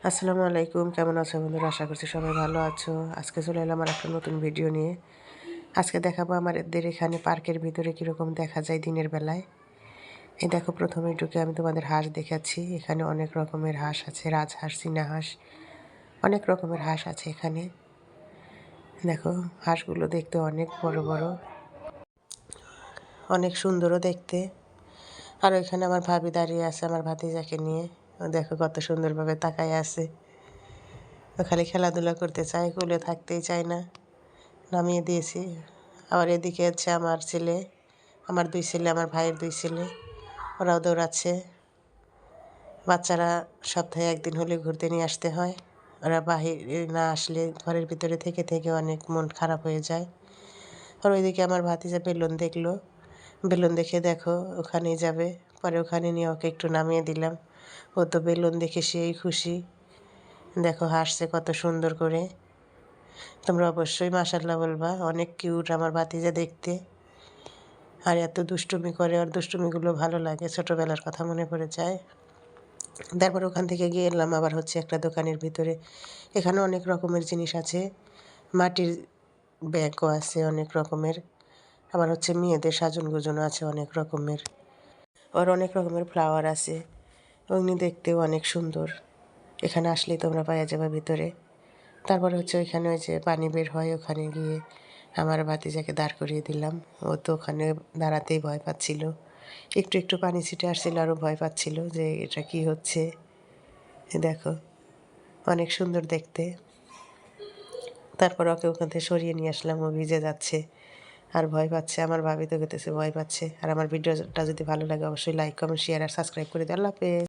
আসসালামু আলাইকুম, কেমন আছো বন্ধুরা? আশা করছি সবাই ভালো আছো। আজকে চলে এলাম আমার একটা নতুন ভিডিও নিয়ে। আজকে দেখাবো আমাদের এখানে পার্কের ভিতরে কীরকম দেখা যায় দিনের বেলায়। এই দেখো, প্রথমে ঢুকে আমি তোমাদের হাঁস দেখাচ্ছি। এখানে অনেক রকমের হাঁস আছে, রাজহাঁস, চীনা হাঁস, অনেক রকমের হাঁস আছে এখানে। দেখো, হাঁসগুলো দেখতে অনেক বড় বড়, অনেক সুন্দরও দেখতে। আর ওইখানে আমার ভাবি দাঁড়িয়ে আছে আমার ভাতিজাকে নিয়ে। ও দেখো কত সুন্দরভাবে তাকায় আছে। ও খালি খেলাধুলা করতে চায়, কোলে থাকতেই চায় না। নামিয়ে দিয়েছি। আবার এদিকে হচ্ছে আমার ছেলে, আমার দুই ছেলে, আমার ভাইয়ের দুই ছেলে, ওরাও দৌড়াচ্ছে। বাচ্চারা সপ্তাহে একদিন হলে ঘুরতে নিয়ে আসতে হয়। ওরা বাহিরে না আসলে ঘরের ভিতরে থেকে থেকে অনেক মন খারাপ হয়ে যায়। আর ওইদিকে আমার ভাতিজা বেলুন দেখলো, বেলুন দেখে দেখো ওখানেই যাবে। পরে ওখানে নিয়ে ওকে একটু নামিয়ে দিলাম। ও তো বেলুন দেখে সেই খুশি। দেখো হাসছে কত সুন্দর করে। তোমরা অবশ্যই মাশাআল্লাহ বলবা, অনেক কিউট আমার ভাতিজা দেখতে। আর এত দুষ্টুমি করে, আর দুষ্টুমিগুলো ভালো লাগে, ছোটোবেলার কথা মনে পড়ে যায়। তারপর ওখান থেকে গিয়ে এলাম আবার হচ্ছে একটা দোকানের ভিতরে। এখানে অনেক রকমের জিনিস আছে, মাটির ব্যাগও আছে অনেক রকমের। আবার হচ্ছে মেয়েদের সাজন গোজনও আছে অনেক রকমের। আর অনেক রকমের ফ্লাওয়ার আছে, অমনি দেখতেও অনেক সুন্দর। এখানে আসলেই তোমরা পাওয়া যাবে ভিতরে। তারপরে হচ্ছে ওইখানে ওই যে পানি বের হয়, ওখানে গিয়ে আমার ভাতিজাকে দাঁড় করিয়ে দিলাম। ও তো ওখানে দাঁড়াতেই ভয় পাচ্ছিল, একটু একটু পানি ছিটে আসছিল, আরও ভয় পাচ্ছিল যে এটা কি হচ্ছে। দেখো অনেক সুন্দর দেখতে। তারপর ওকে ওখান থেকে সরিয়ে নিয়ে আসলাম, ও ভিজে যাচ্ছে আর ভয় পাচ্ছে। আমার ভাবি তো গেতেছে ভয় পাচ্ছে। আর আমার ভিডিওটা যদি ভালো লাগে অবশ্যই লাইক, কমেন্ট, শেয়ার আর সাবস্ক্রাইব করে দিও। আল্লাহ হাফেজ।